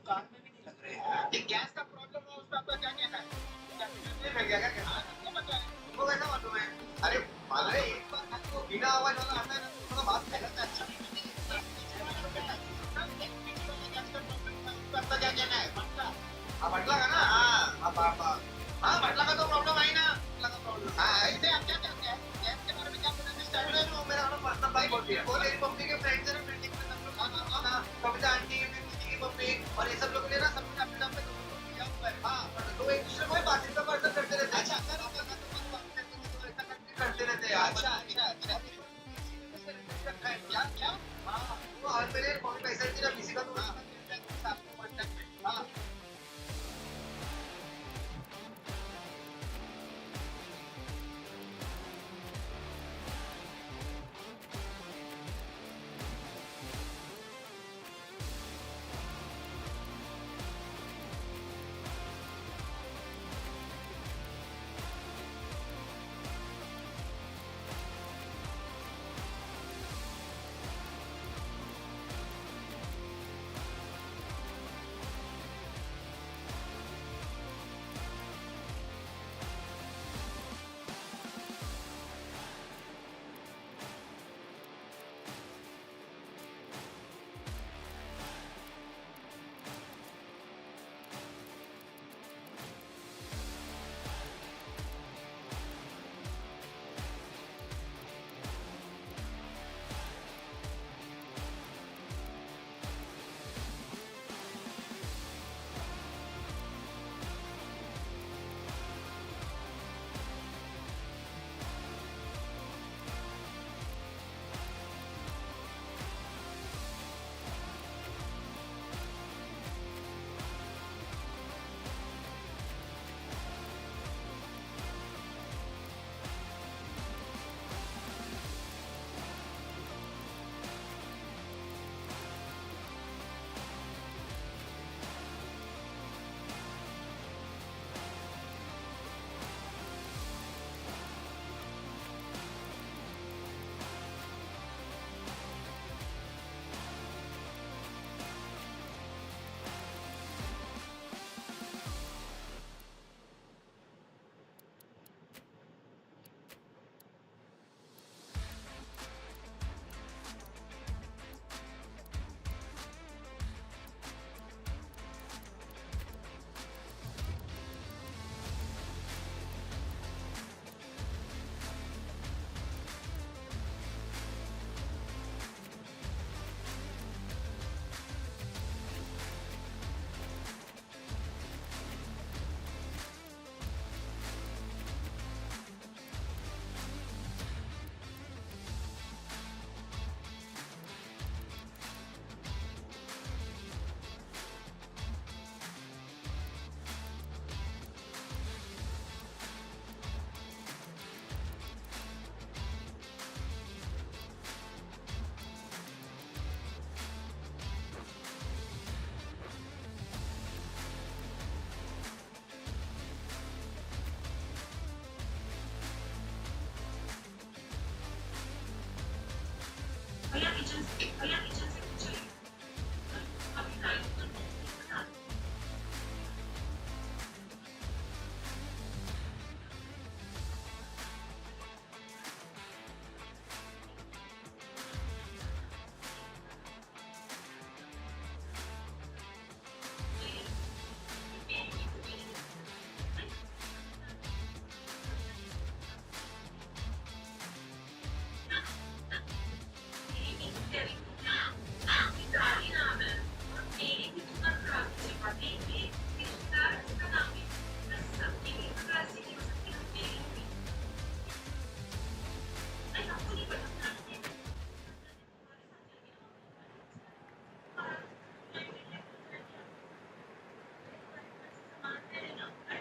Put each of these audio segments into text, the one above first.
Car में भी नहीं लग रहे हैं। ये गैस का प्रॉब्लम है, उसमें आपका क्या कहना है? क्या फिल्म में क्या कहना है? तुमको पता है? तुमको कैसा मालूम है? अरे अरे एक बार आपको बिना आवाज वाला आता है ना, थोड़ा बात करता है। अच्छा आपका क्या कहना है? भटला भटला का ना, हाँ भटला का तो प्रॉब्लम आई ना, भटला का प्रॉब्लम। हाँ ऐसे आप क्या करते हैं? गैस के बारे में क्या बोलते हैं? स्टार्ट में वो मेरा अपना पर्सनल बाइक होती है, वो मेरी मम्मी के फ्रेंड्स हैं, मीटिंग में सब लोग हाँ कविता आंटी की मम्मी और ये सब लोग ने ना सब कुछ अपने नाम पे किया हुआ है। हाँ तो एक दूसरे को बातचीत का पर्सन करते रहते हैं। अच्छा करते रहते हैं। अच्छा अच्छा अच्छा क्या क्या हाँ वो हर मेरे मम्मी पैसा देती ना किसी का तो हाँ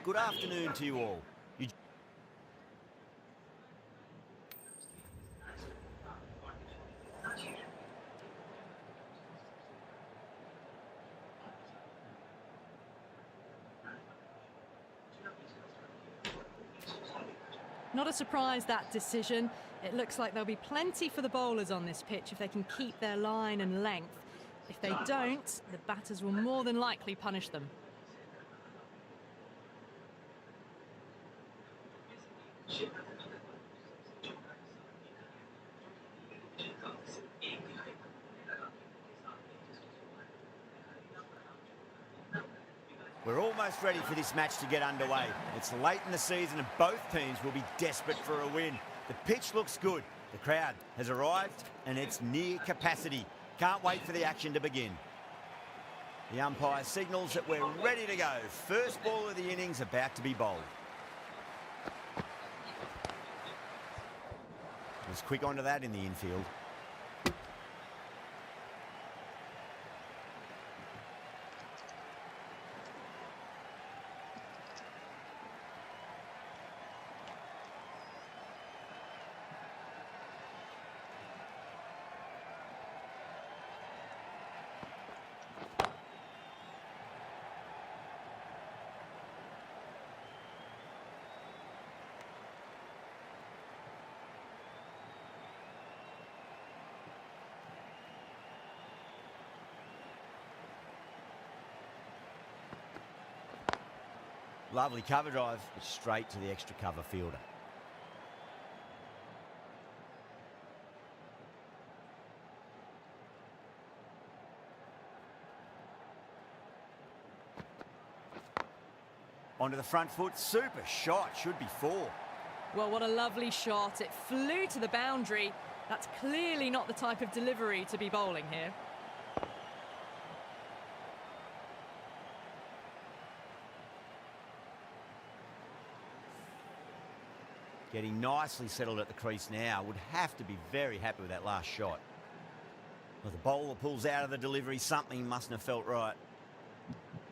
Good afternoon to you all. Not a surprise, that decision. It looks like there'll be plenty for the bowlers on this pitch if they can keep their line and length. If they don't, the batters will more than likely punish them. We're almost ready for this match to get underway. It's late in the season and both teams will be desperate for a win. The pitch looks good. The crowd has arrived and it's near capacity. Can't wait for the action to begin. The umpire signals that we're ready to go. First ball of the innings about to be bowled. Was quick onto that in the infield. Lovely cover drive, but straight to the extra cover fielder. Onto the front foot, super shot, should be 4. Well, what a lovely shot. It flew to the boundary. That's clearly not the type of delivery to be bowling here. Getting nicely settled at the crease now. Would have to be very happy with that last shot. Well, the bowler pulls out of the delivery. Something mustn't have felt right.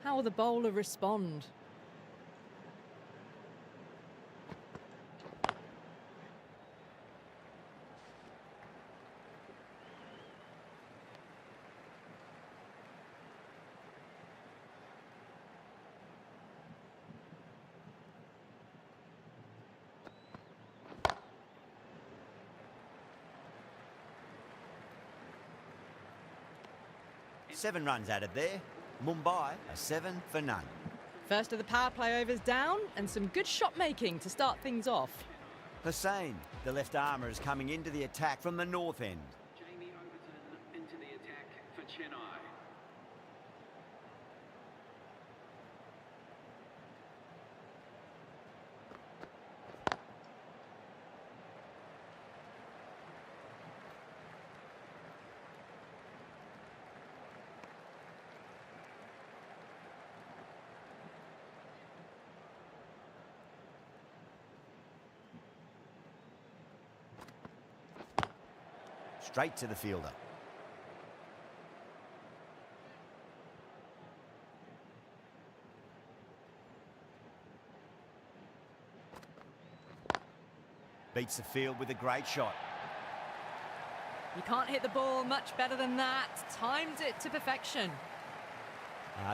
How will the bowler respond? Seven runs added there. Mumbai are 7 for none. First of the power play overs down, and some good shot making to start things off. Hussain, the left armour, is coming into the attack from the north end. Jamie Overton into the attack for Chennai. Straight to the fielder. Beats the field with a great shot. You can't hit the ball much better than that. Timed it to perfection.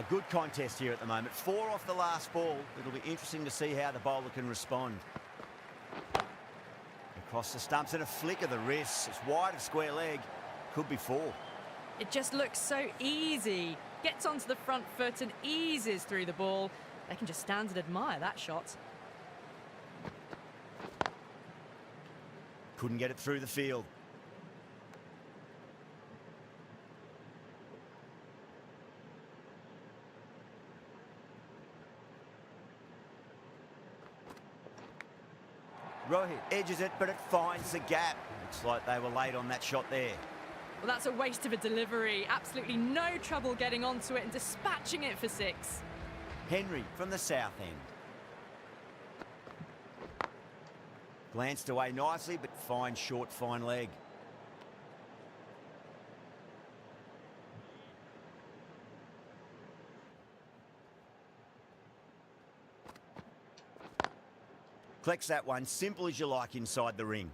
Good contest here at the moment. 4 off the last ball. It'll be interesting to see how the bowler can respond. Across the stumps and a flick of the wrist. It's wide of square leg. Could be 4. It just looks so easy. Gets onto the front foot and eases through the ball. They can just stand and admire that shot. Couldn't get it through the field. Rohit edges it, but it finds the gap. Looks like they were late on that shot there. Well, that's a waste of a delivery. Absolutely no trouble getting onto it and dispatching it for 6. Henry from the south end. Glanced away nicely, but fine short, fine leg. Collects that one, simple as you like inside the ring.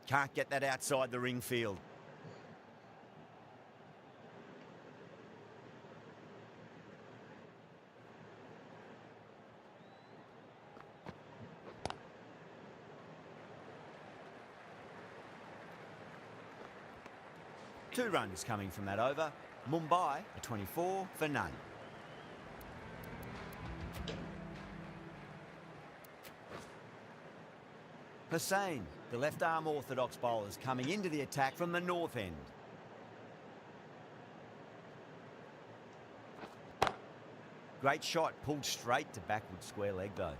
Can't get that outside the ring field. Two runs coming from that over. Mumbai, a 24 for none. Hussain, the left-arm orthodox bowlers coming into the attack from the north end. Great shot, pulled straight to backward square leg though.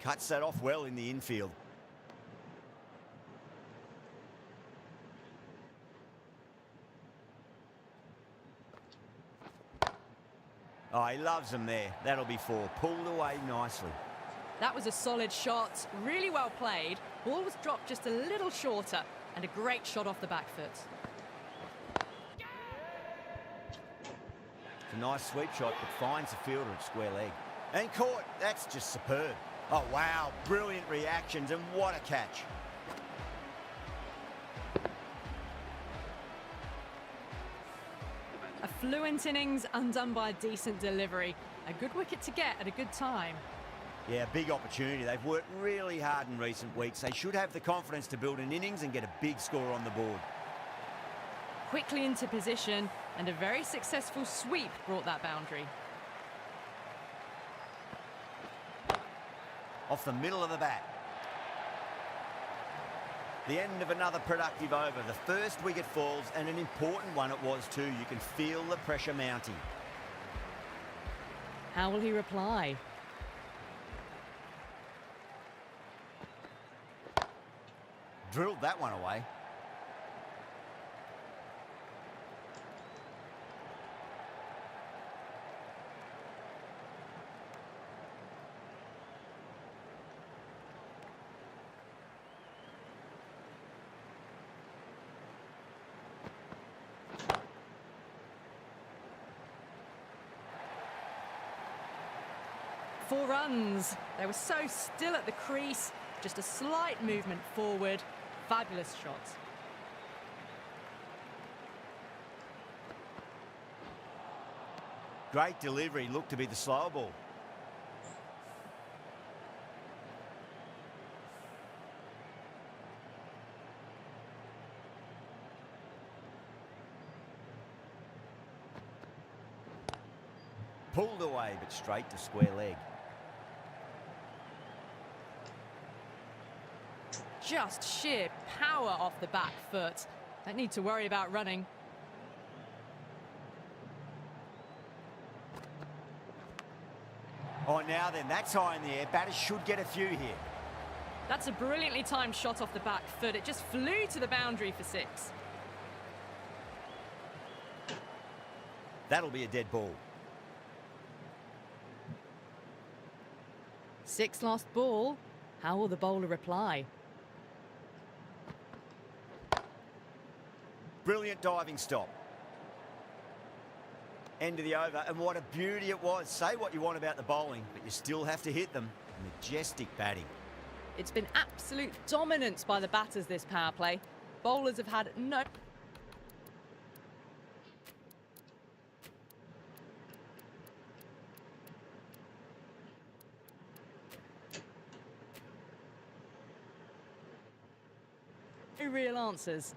Cuts that off well in the infield. Oh, he loves them there. That'll be four. Pulled away nicely. That was a solid shot, really well played. Ball was dropped just a little shorter, and a great shot off the back foot. It's a nice sweep shot, but finds the fielder at square leg. And caught. That's just superb. Oh, wow. Brilliant reactions, and what a catch. A fluent innings undone by a decent delivery. A good wicket to get at a good time. Yeah, big opportunity. They've worked really hard in recent weeks. They should have the confidence to build an innings and get a big score on the board. Quickly into position, and a very successful sweep brought that boundary. Off the middle of the bat. The end of another productive over. The first wicket falls, and an important one it was too. You can feel the pressure mounting. How will he reply? Drilled that one away. Four runs. They were so still at the crease. Just a slight movement forward. Fabulous shot. Great delivery. Looked to be the slow ball. Pulled away, but straight to square leg. Just sheer power off the back foot. Don't need to worry about running. Oh, now then, that's high in the air. Batters should get a few here. That's a brilliantly timed shot off the back foot. It just flew to the boundary for six. That'll be a dead ball. Six lost ball. How will the bowler reply? Brilliant diving stop. End of the over, and what a beauty it was. Say what you want about the bowling, but you still have to hit them. Majestic batting. It's been absolute dominance by the batters this power play. Bowlers have had no... real answers.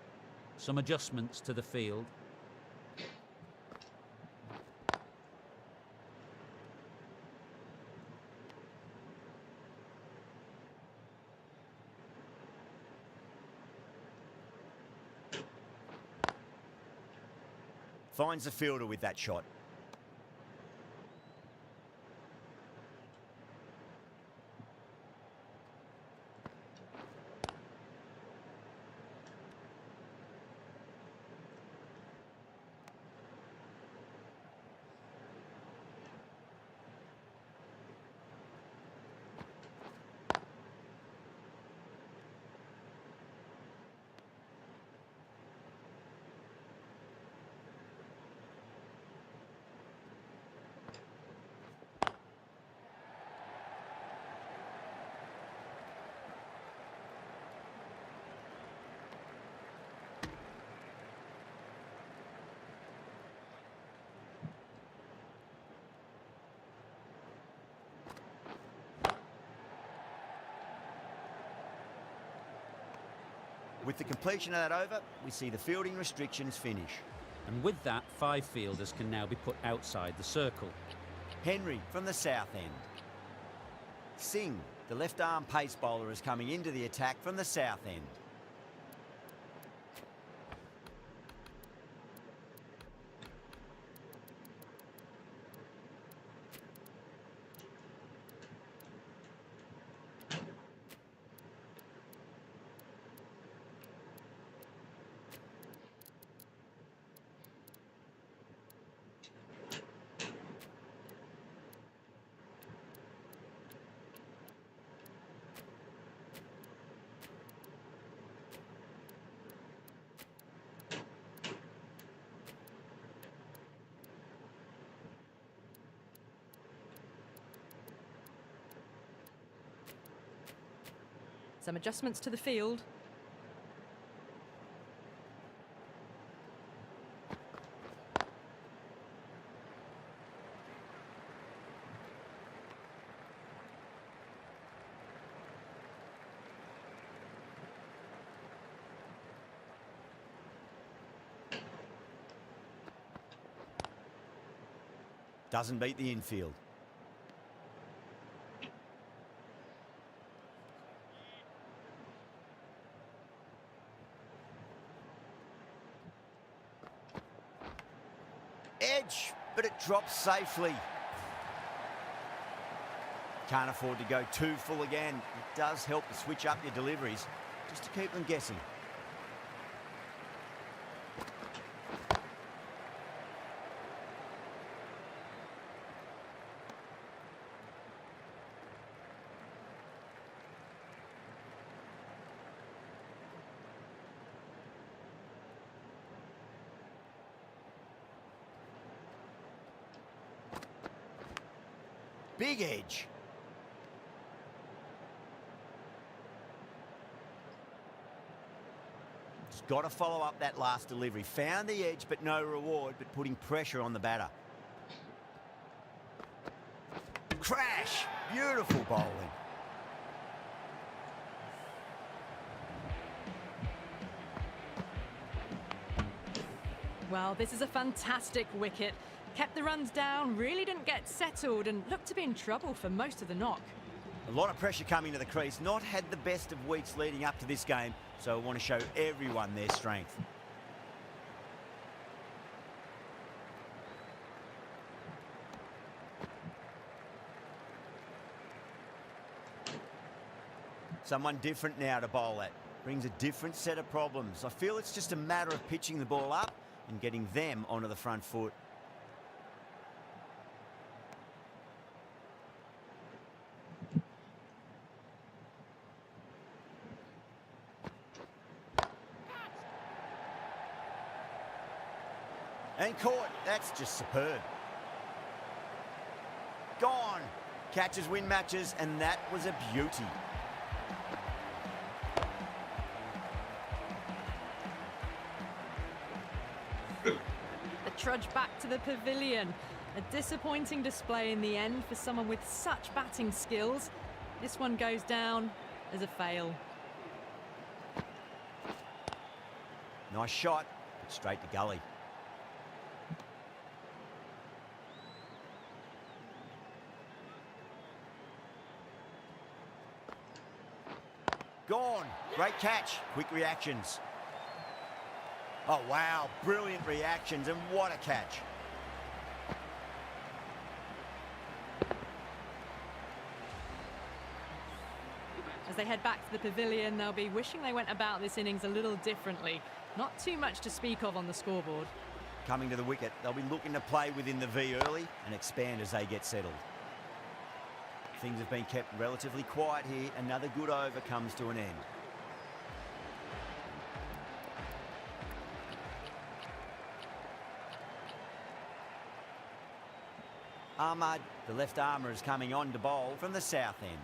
Some adjustments to the field. Finds the fielder with that shot. With the completion of that over, we see the fielding restrictions finish. And with that, 5 fielders can now be put outside the circle. Henry from the south end. Singh, the left-arm pace bowler, is coming into the attack from the south end. Some adjustments to the field. Doesn't beat the infield. Edge, but it drops safely. Can't afford to go too full again. It does help to switch up your deliveries, just to keep them guessing. Big edge. Just got to follow up that last delivery. Found the edge, but no reward, but putting pressure on the batter. Crash! Beautiful bowling. Well, this is a fantastic wicket. Kept the runs down, really didn't get settled and looked to be in trouble for most of the knock. A lot of pressure coming to the crease. Not had the best of weeks leading up to this game, so I want to show everyone their strength. Someone different now to bowl at. Brings a different set of problems. I feel it's just a matter of pitching the ball up and getting them onto the front foot. And caught. That's just superb. Gone. Catches win matches, and that was a beauty. The trudge back to the pavilion. A disappointing display in the end for someone with such batting skills. This one goes down as a fail. Nice shot, but straight to gully. Gone. Great catch. Quick reactions. Oh, wow. Brilliant reactions, and what a catch. As they head back to the pavilion, they'll be wishing they went about this innings a little differently. Not too much to speak of on the scoreboard. Coming to the wicket, they'll be looking to play within the V early and expand as they get settled. Things have been kept relatively quiet here. Another good over comes to an end. Ahmad, the left armour, is coming on to bowl from the south end.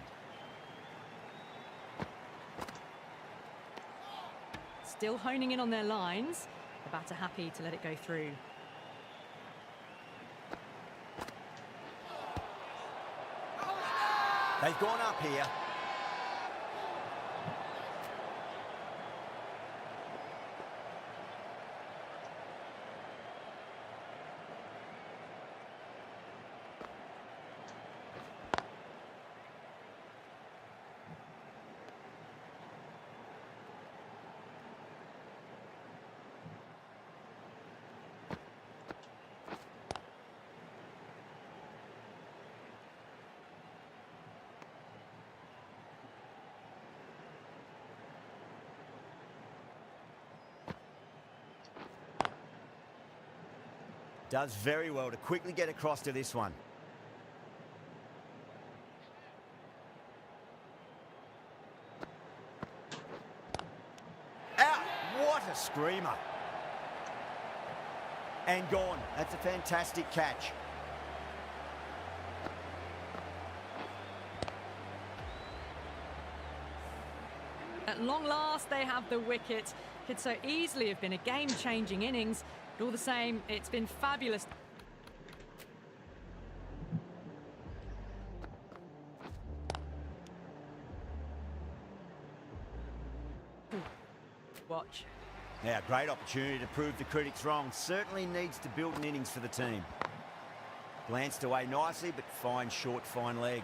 Still honing in on their lines. The batter happy to let it go through. They've gone up here. Does very well to quickly get across to this one. Out! What a screamer. And gone. That's a fantastic catch. At long last, they have the wicket. Could so easily have been a game-changing innings, but all the same, it's been fabulous. Watch. Now, great opportunity to prove the critics wrong. Certainly needs to build an innings for the team. Glanced away nicely, but fine short, fine leg.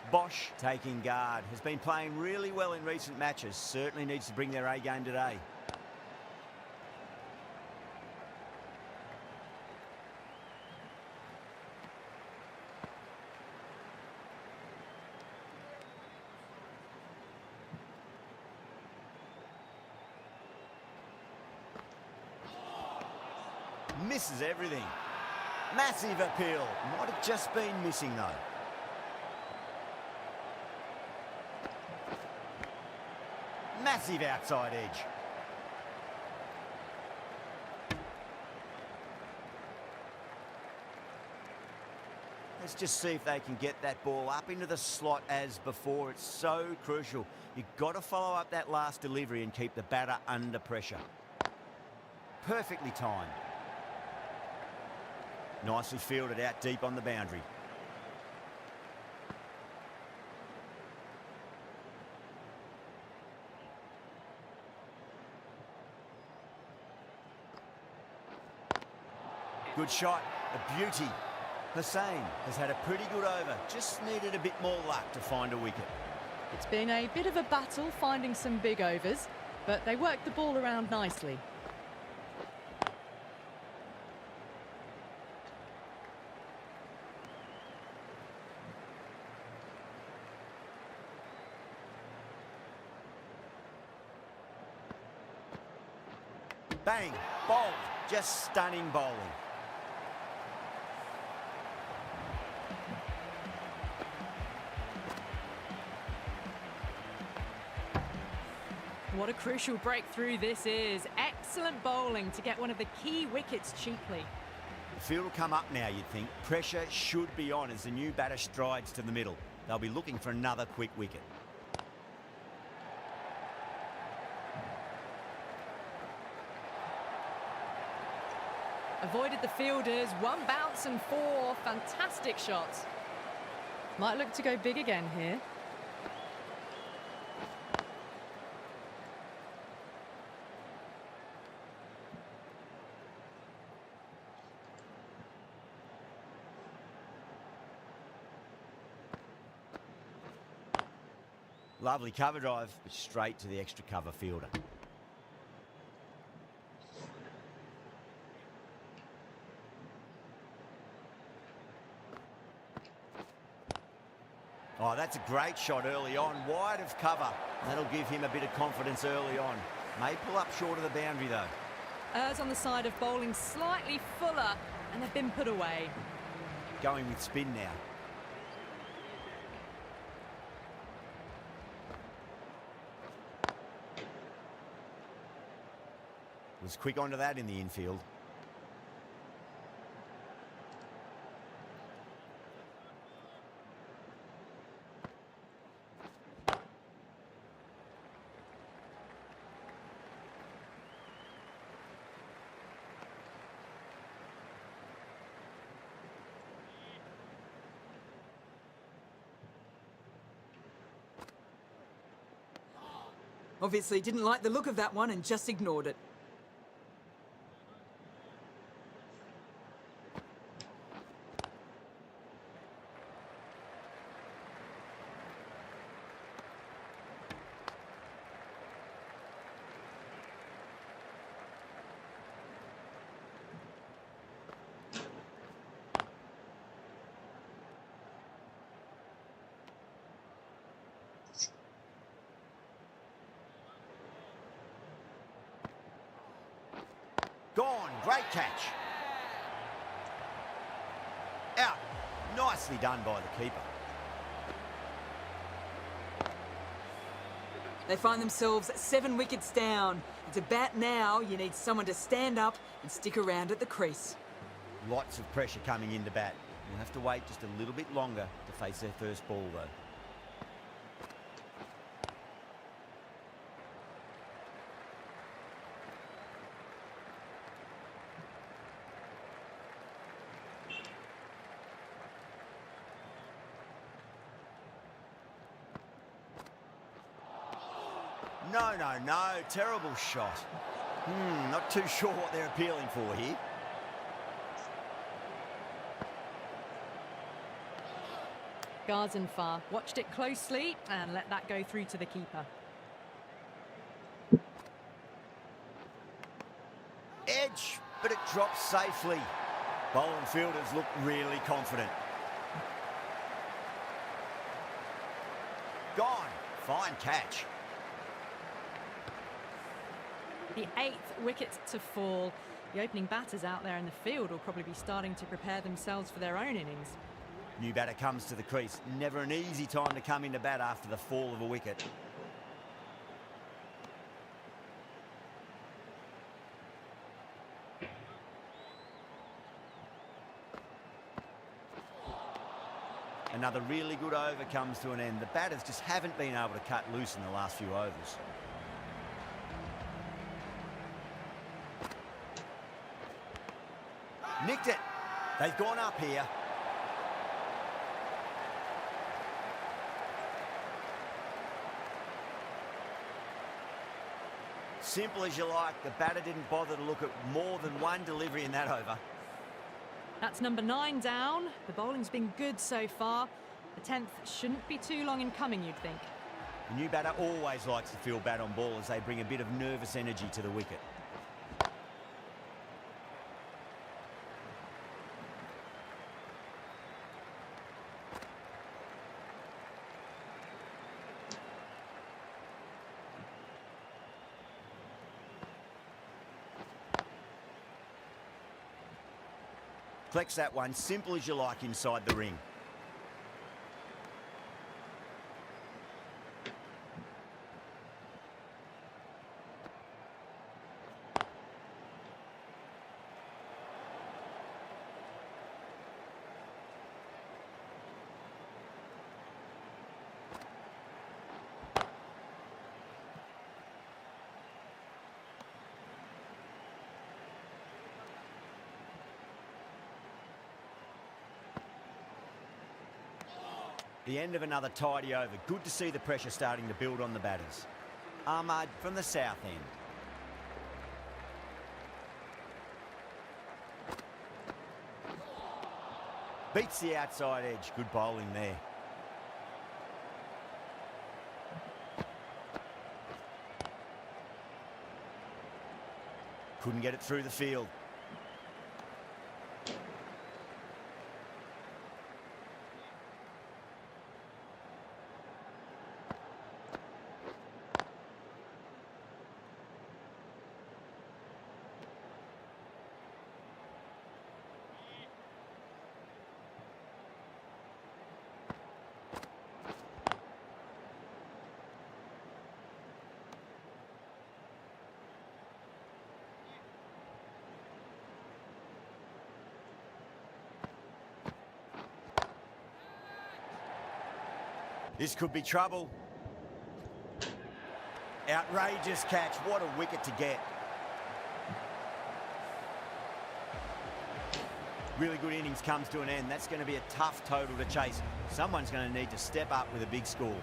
Bosch taking guard. Has been playing really well in recent matches. Certainly needs to bring their A game today. Misses everything. Massive appeal. Might have just been missing though. Massive outside edge. Let's just see if they can get that ball up into the slot as before. It's so crucial. You've got to follow up that last delivery and keep the batter under pressure. Perfectly timed. Nicely fielded out deep on the boundary. Good shot, a beauty. Hussain has had a pretty good over, just needed a bit more luck to find a wicket. It's been a bit of a battle finding some big overs, but they worked the ball around nicely. Bang, bowled, just stunning bowling. What a crucial breakthrough this is. Excellent bowling to get one of the key wickets cheaply. The field will come up now, you'd think. Pressure should be on as the new batter strides to the middle. They'll be looking for another quick wicket. Avoided the fielders, one bounce and four. Fantastic shots. Might look to go big again here. Lovely cover drive, but straight to the extra cover fielder. Oh, that's a great shot early on, wide of cover. That'll give him a bit of confidence early on. May pull up short of the boundary though. Errs on the side of bowling slightly fuller, and they've been put away. Going with spin now. Was quick onto that in the infield. Obviously didn't like the look of that one and just ignored it. Gone. Great catch. Out. Nicely done by the keeper. They find themselves 7 wickets down. And to bat now, you need someone to stand up and stick around at the crease. Lots of pressure coming into bat. We'll have to wait just a little bit longer to face their first ball, though. No. Terrible shot. Not too sure what they're appealing for here. Garzenfar watched it closely and let that go through to the keeper. Edge, but it drops safely. Bowling fielders look really confident. Gone. Fine catch. The 8th wicket to fall. The opening batters out there in the field will probably be starting to prepare themselves for their own innings. New batter comes to the crease. Never an easy time to come into bat after the fall of a wicket. Another really good over comes to an end. The batters just haven't been able to cut loose in the last few overs. Nicked it. They've gone up here. Simple as you like. The batter didn't bother to look at more than one delivery in that over. That's number 9 down. The bowling's been good so far. The 10th shouldn't be too long in coming, you'd think. The new batter always likes to feel bat on ball as they bring a bit of nervous energy to the wicket. Collects that one, simple as you like, inside the ring. The end of another tidy over. Good to see the pressure starting to build on the batters. Ahmad from the south end. Beats the outside edge. Good bowling there. Couldn't get it through the field. This could be trouble. Outrageous catch. What a wicket to get. Really good innings comes to an end. That's going to be a tough total to chase. Someone's going to need to step up with a big score.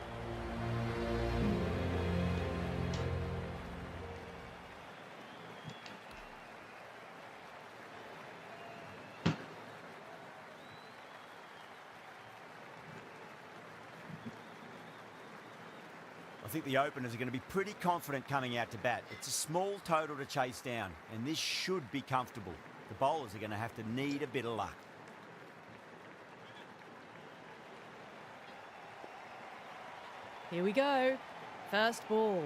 I think the openers are going to be pretty confident coming out to bat. It's a small total to chase down, and this should be comfortable. The bowlers are going to have to need a bit of luck. Here we go. First ball.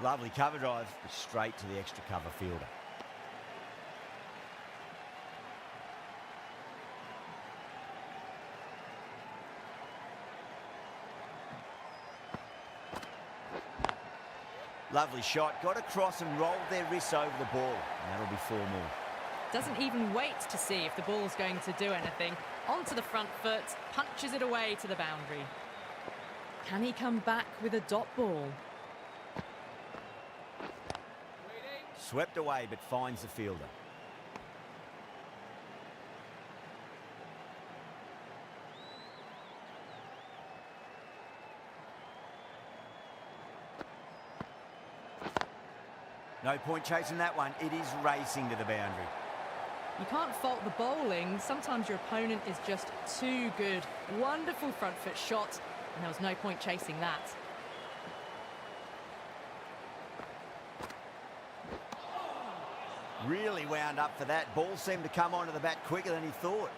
Lovely cover drive, but straight to the extra cover fielder. Lovely shot, got across and rolled their wrists over the ball, and that'll be 4 more. Doesn't even wait to see if the ball's going to do anything. Onto the front foot, punches it away to the boundary. Can he come back with a dot ball? Swept away, but finds the fielder. No point chasing that one. It is racing to the boundary. You can't fault the bowling. Sometimes your opponent is just too good. Wonderful front foot shot, and there was no point chasing that. Really wound up for that. Ball seemed to come onto the bat quicker than he thought.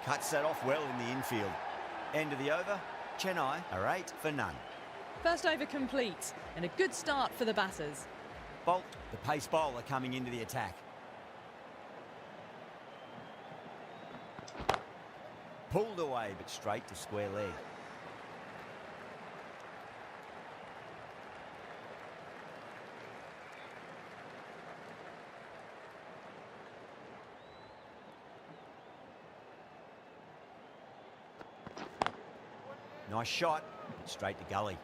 Cuts that off well in the infield. End of the over, Chennai are 8 for none. First over complete, and a good start for the batters. Bolt, the pace bowler, coming into the attack. Pulled away, but straight to square leg. Nice shot, straight to gully.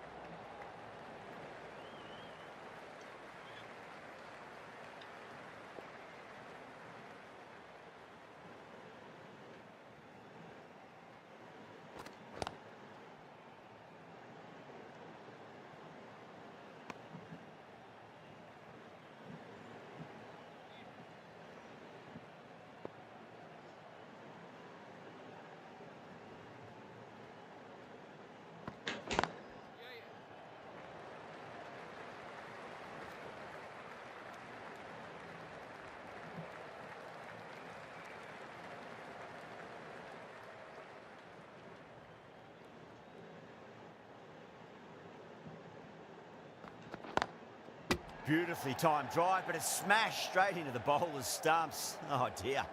Beautifully timed drive, but a smash straight into the bowler's stumps. Oh dear,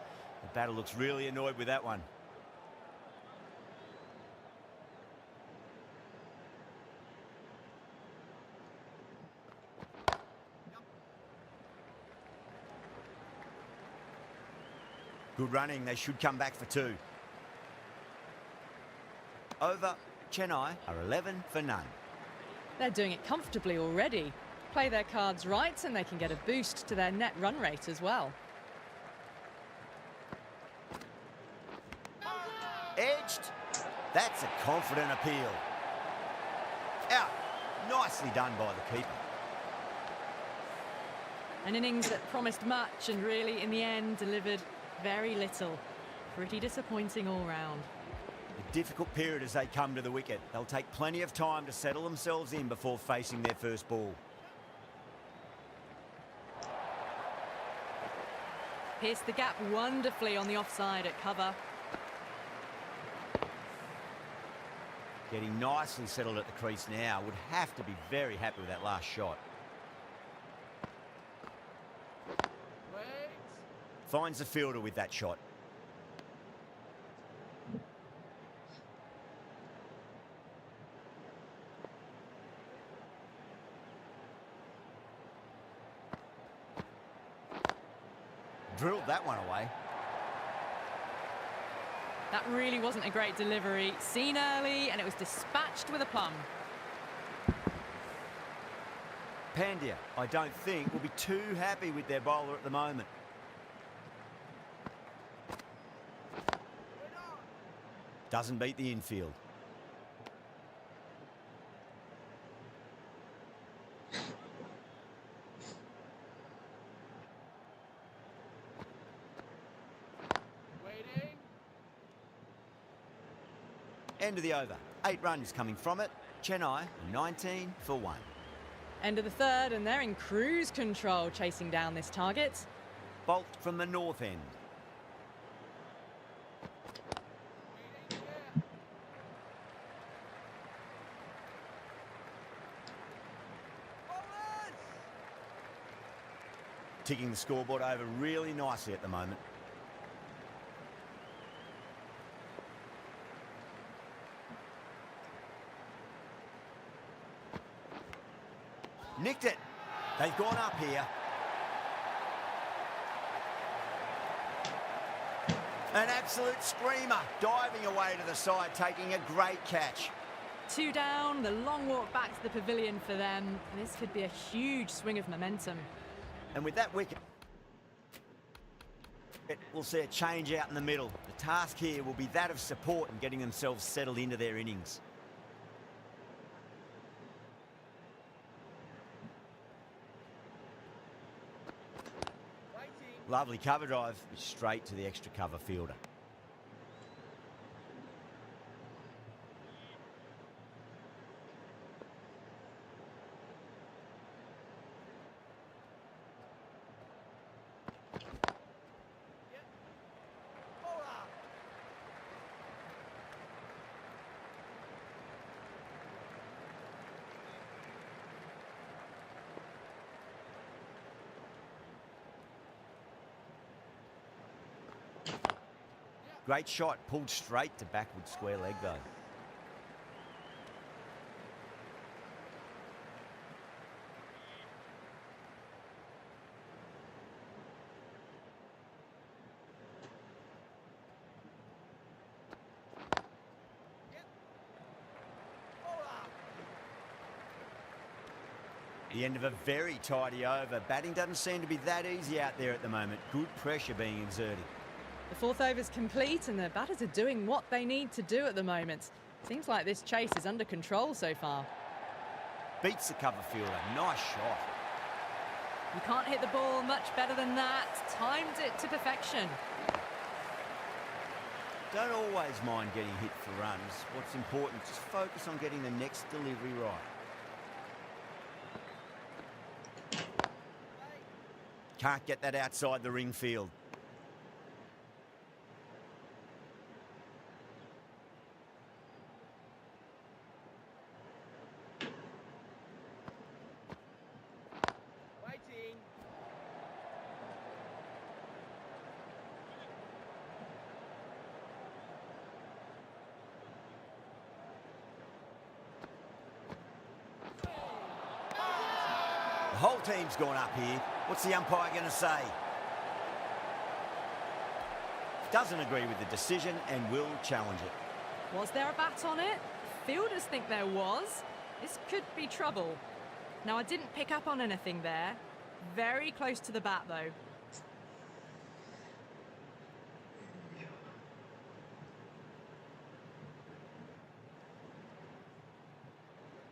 the batter looks really annoyed with that one. Good running, they should come back for 2. Over, Chennai are 11 for none. They're doing it comfortably already. Play their cards right and they can get a boost to their net run rate as well. Edged. That's a confident appeal. Out. Nicely done by the keeper. An innings that promised much and really, in the end, delivered very little. Pretty disappointing all round. A difficult period as they come to the wicket. They'll take plenty of time to settle themselves in before facing their first ball. Pierced the gap wonderfully on the offside at cover. Getting nicely settled at the crease now. Would have to be very happy with that last shot. Finds the fielder with that shot. Drilled that one away. That really wasn't a great delivery. Seen early, and it was dispatched with a plum. Pandya, I don't think, will be too happy with their bowler at the moment. Doesn't beat the infield. End of the over. 8 runs coming from it. Chennai 19 for 1. End of the third, and they're in cruise control, chasing down this target. Bolt from the north end. ticking the scoreboard over really nicely at the moment. Nicked it. They've gone up here. An absolute screamer, diving away to the side, taking a great catch. 2 down, the long walk back to the pavilion for them. This could be a huge swing of momentum. And with that wicket, we'll see a change out in the middle. The task here will be that of support and getting themselves settled into their innings. Lovely cover drive, straight to the extra cover fielder. Great shot, pulled straight to backward square leg though. The end of a very tidy over. Batting doesn't seem to be that easy out there at the moment. Good pressure being exerted. The 4th over's complete and the batters are doing what they need to do at the moment. Seems like this chase is under control so far. Beats the cover fielder. Nice shot. You can't hit the ball much better than that. Timed it to perfection. Don't always mind getting hit for runs. What's important is just focus on getting the next delivery right. Can't get that outside the ring field. The whole team's gone up here. What's the umpire going to say? Doesn't agree with the decision and will challenge it. Was there a bat on it? Fielders think there was. This could be trouble. Now, I didn't pick up on anything there. Very close to the bat, though.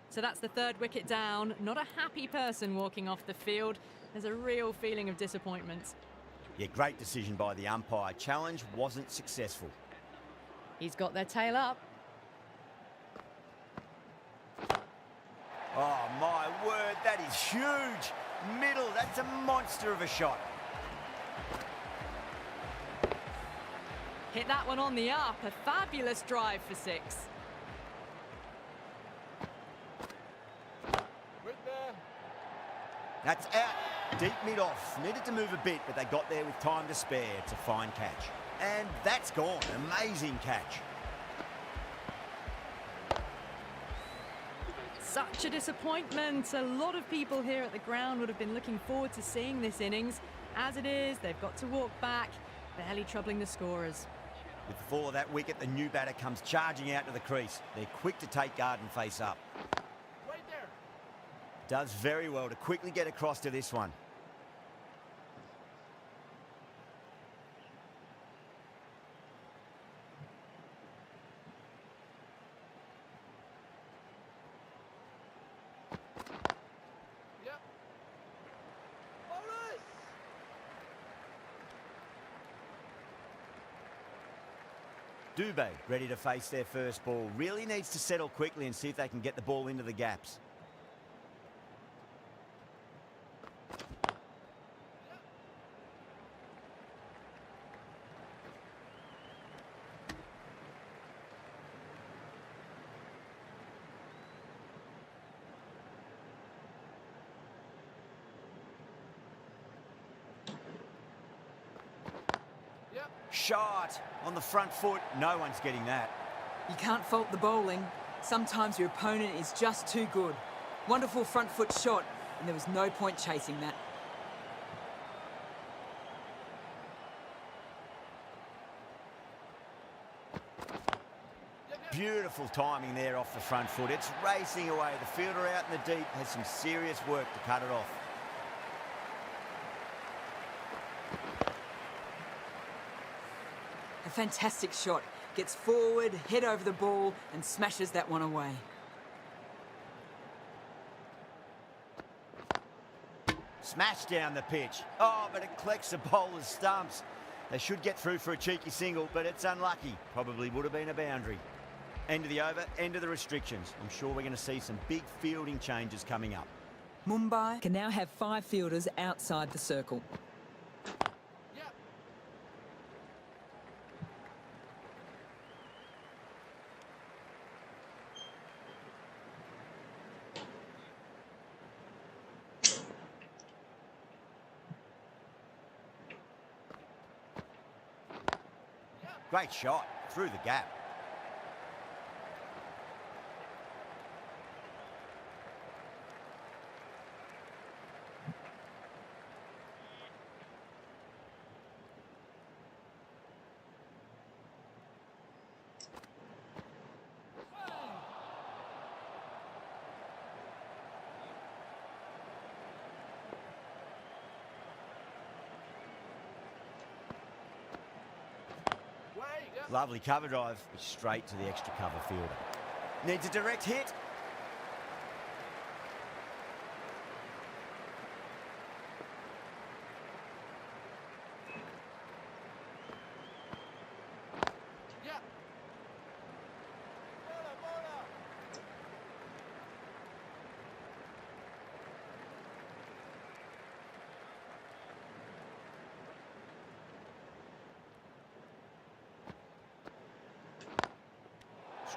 So that's the 3rd wicket down. Not a happy person walking off the field. There's a real feeling of disappointment. Yeah, great decision by the umpire. Challenge wasn't successful. He's got their tail up. Oh, my word, that is huge. Middle, that's a monster of a shot. Hit that one on the up. A fabulous drive for 6. That's out. Deep mid-off. Needed to move a bit, but they got there with time to spare. It's a fine catch. And that's gone. Amazing catch. Such a disappointment. A lot of people here at the ground would have been looking forward to seeing this innings. As it is, they've got to walk back, barely troubling the scorers. With the fall of that wicket, the new batter comes charging out to the crease. They're quick to take guard and face up. Does very well to quickly get across to this one. Yep. Dubé ready to face their first ball. Really needs to settle quickly and see if they can get the ball into the gaps. Shot on the front foot. No one's getting that. You can't fault the bowling. Sometimes your opponent is just too good. Wonderful front foot shot, and there was no point chasing that. Beautiful timing there off the front foot. It's racing away. The fielder out in the deep has some serious work to cut it off. A fantastic shot. Gets forward, head over the ball, and smashes that one away. Smash down the pitch. Oh, but it collects the bowler's stumps. They should get through for a cheeky single, but it's unlucky. Probably would have been a boundary. End of the over, end of the restrictions. I'm sure we're going to see some big fielding changes coming up. Mumbai can now have 5 fielders outside the circle. Great shot through the gap. Lovely cover drive, but straight to the extra cover fielder. Needs a direct hit.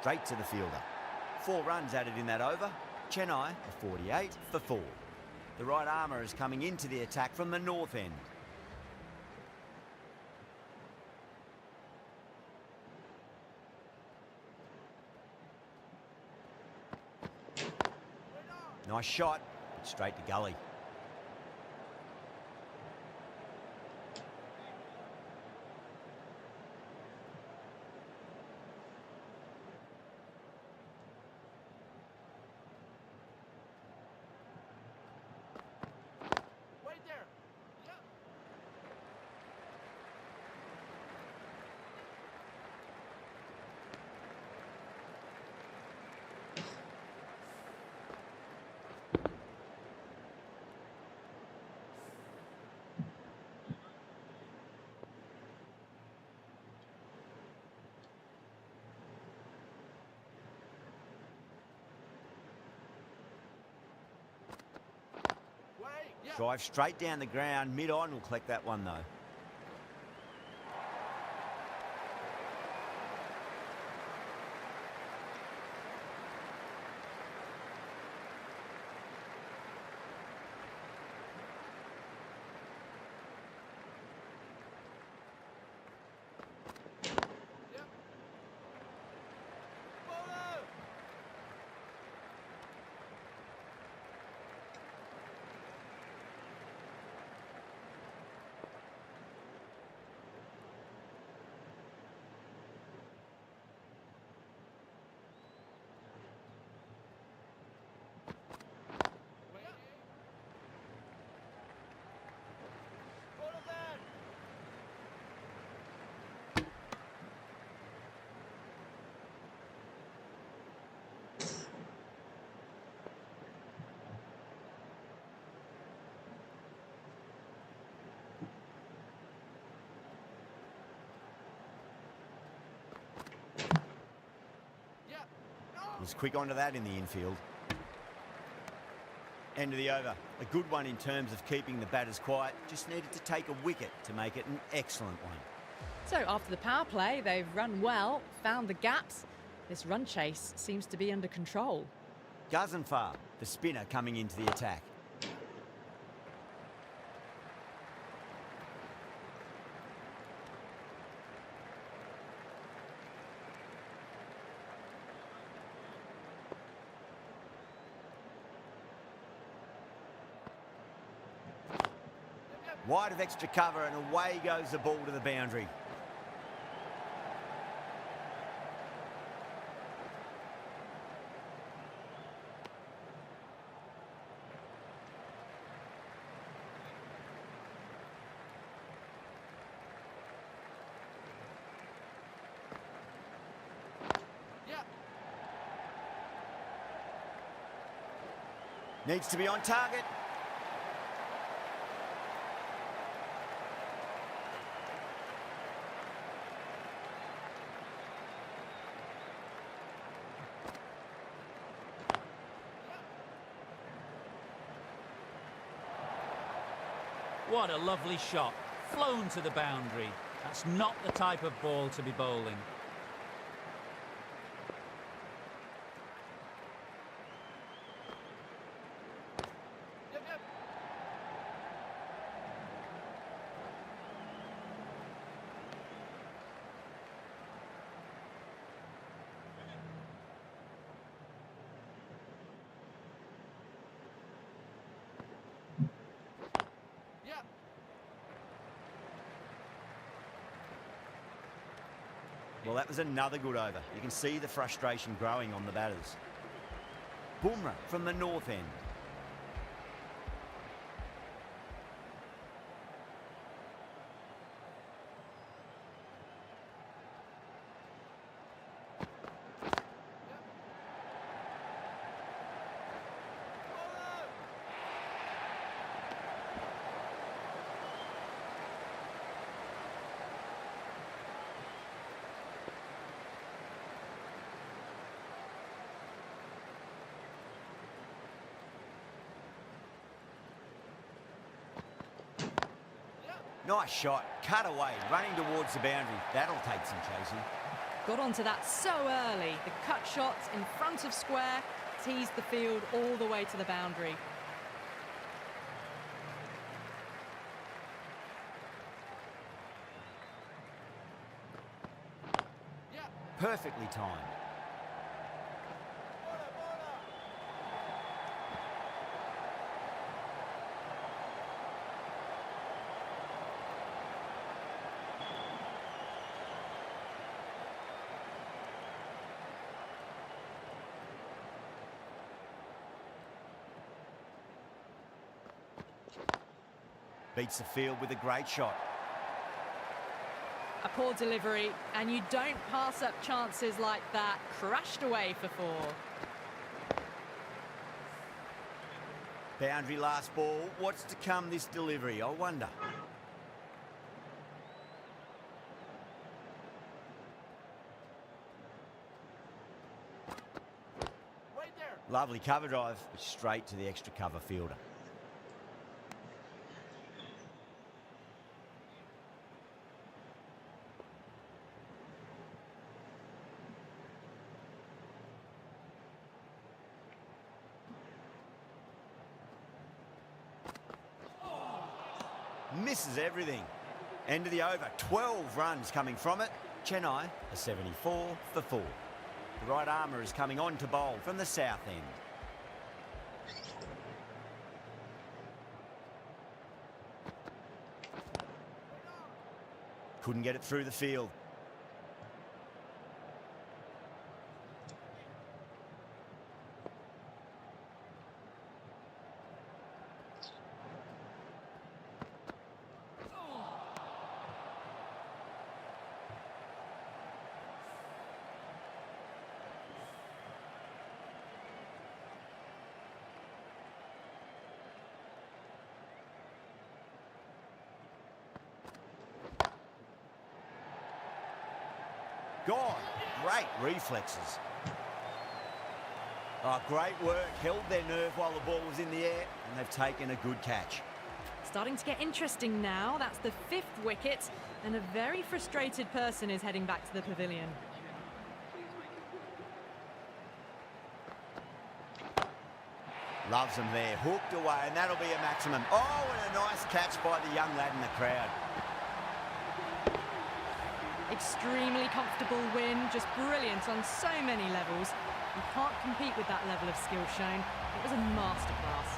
Straight to the fielder. 4 runs added in that over. Chennai are 48 for 4. The right armour is coming into the attack from the north end. Nice shot, straight to gully. Drive straight down the ground, mid-on will collect that one though. Was quick onto that in the infield. End of the over. A good one in terms of keeping the batters quiet. Just needed to take a wicket to make it an excellent one. So after the power play, they've run well, found the gaps. This run chase seems to be under control. Ghazenfar, the spinner, coming into the attack. Wide of extra cover, and away goes the ball to the boundary. Needs to be on target. What a lovely shot. Flown to the boundary. That's not the type of ball to be bowling. Well, that was another good over. You can see the frustration growing on the batters. Bumrah from the north end. Nice shot, cut away, running towards the boundary. That'll take some chasing. Got onto that so early. The cut shot in front of square teased the field all the way to the boundary. Perfectly timed. Beats the field with a great shot. A poor delivery, and you don't pass up chances like that. Crashed away for 4. Boundary last ball. What's to come this delivery, I wonder. Right there. Lovely cover drive, straight to the extra cover fielder. Misses everything. End of the over. 12 runs coming from it. Chennai a 74 for 4. The right armour is coming on to bowl from the south end. Couldn't get it through the field. God, great reflexes. Oh, great work. Held their nerve while the ball was in the air, and they've taken a good catch. Starting to get interesting now. That's the 5th wicket, and a very frustrated person is heading back to the pavilion. Loves them there. Hooked away, and that'll be a maximum. Oh, and a nice catch by the young lad in the crowd. Extremely comfortable win, just brilliant on so many levels. You can't compete with that level of skill shown. It was a masterclass.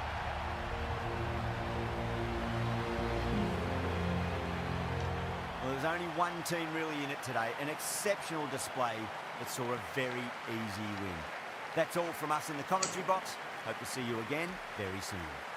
was only one team really in it today, an exceptional display that saw a very easy win. That's all from us in the commentary box. Hope to see you again very soon.